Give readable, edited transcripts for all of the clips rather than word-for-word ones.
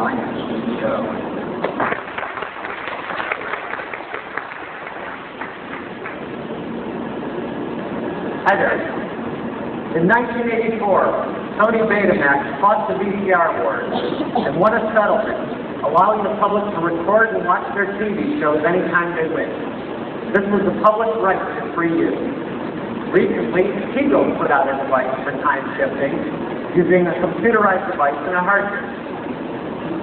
finest show. Hi there. In 1984, Tony Betamax fought the VCR wars and won a settlement allowing the public to record and watch their TV shows anytime they wish. This was the public's right to free use. Recently, Tigo put out a device for time shifting using a computerized device and a hard disk.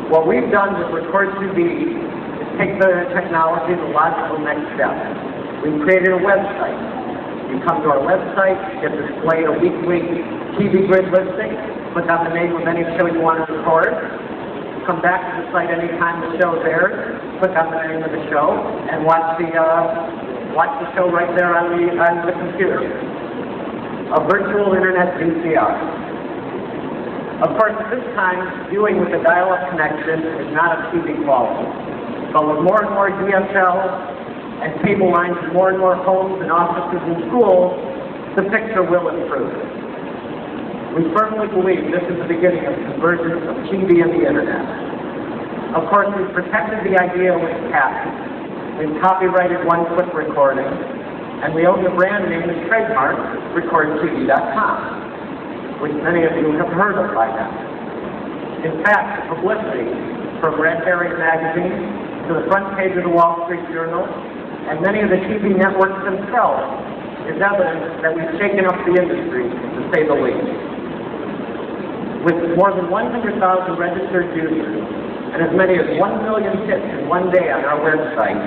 What we've done with Record TV is take the technology to the logical next step. We've created a website. You come to our website, get displayed a weekly TV grid listing, click on the name of any show you want to record, come back to the site anytime the show airs, click on the name of the show, and watch the show right there on the computer. A virtual internet VCR. Of course, at this time, viewing with a dial-up connection is not of TV quality. But with more and more DSL and cable lines in more and more homes and offices and schools, the picture will improve. We firmly believe this is the beginning of the convergence of TV and the internet. Of course, we've protected the idea with patents. We've copyrighted one-click recording, and we own the brand name and trademark recordtv.com, which many of you have heard of by now. In fact, the publicity from Red Herring magazine to the front page of the Wall Street Journal and many of the TV networks themselves is evidence that we've shaken up the industry, to say the least. With more than 100,000 registered users and as many as 1 million hits in one day on our website,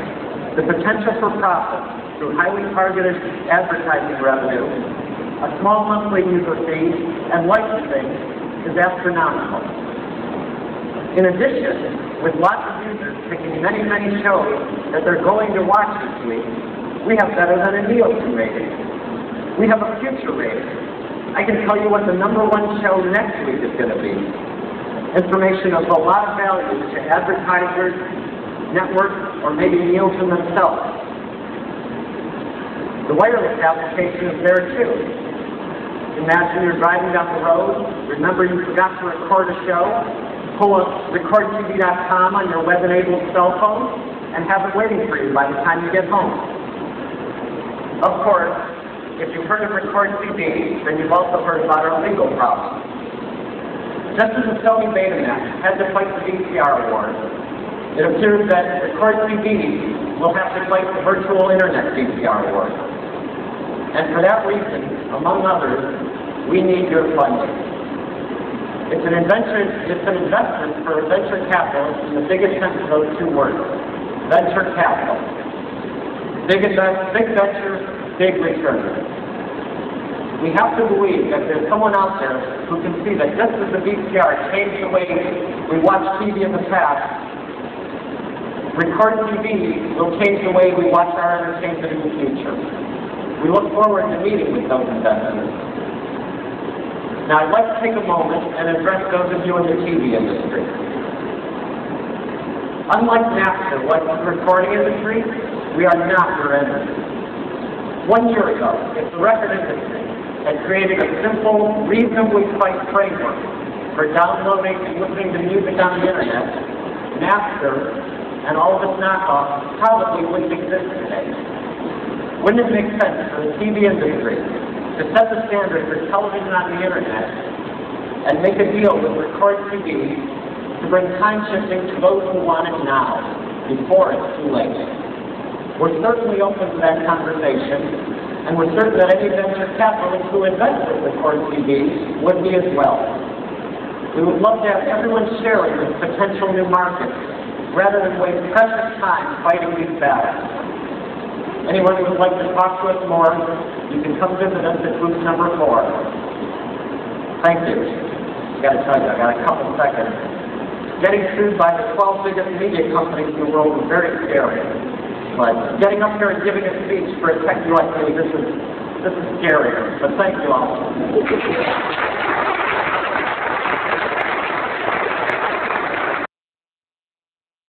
the potential for profit through highly targeted advertising revenue, a small monthly user fee, and licensing is astronomical. In addition, with lots of users picking many, many shows that they're going to watch this week, we have better than a Nielsen rating. We have a future rating. I can tell you what the #1 show next week is going to be. Information of a lot of value to advertisers, networks, or maybe Nielsen themselves. The wireless application is there too. Imagine you're driving down the road, remember you forgot to record a show, pull up recordtv.com on your web-enabled cell phone, and have it waiting for you by the time you get home. Of course, if you've heard of Record TV, then you've also heard about our legal problems. Just as the Sony Betamax had to fight the VCR wars, it appears that Record TV will have to fight the virtual internet VCR wars. And for that reason, among others, we need your funding. It's an investment for venture capitalists in the biggest sense of those two words, venture capital. Big venture, big return. We have to believe that there's someone out there who can see that just as the VCR changed the way we watch TV in the past, Record TV will change the way we watch our entertainment in the future. We look forward to meeting with those investors. Now, I'd like to take a moment and address those of you in the TV industry. Unlike Napster, like the recording industry, we are not your enemy. 1 year ago, if the record industry had created a simple, reasonably priced framework for downloading and listening to music on the internet, Napster and all of its knockoffs probably wouldn't exist today. Wouldn't it make sense for the TV industry to set the standard for television on the internet and make a deal with Record TV to bring time shifting to those who want it now, before it's too late? We're certainly open to that conversation, and we're certain that any venture capitalists who invest with Record TV would be as well. We would love to have everyone sharing this potential new market, rather than waste precious time fighting these battles. Anyone who would like to talk to us more, you can come visit us at booth number 4. Thank you. I got to tell you, I got a couple seconds. Getting sued by the 12 biggest media companies in the world is very scary. But getting up here and giving a speech for a techie like me, this is scarier. But thank you all.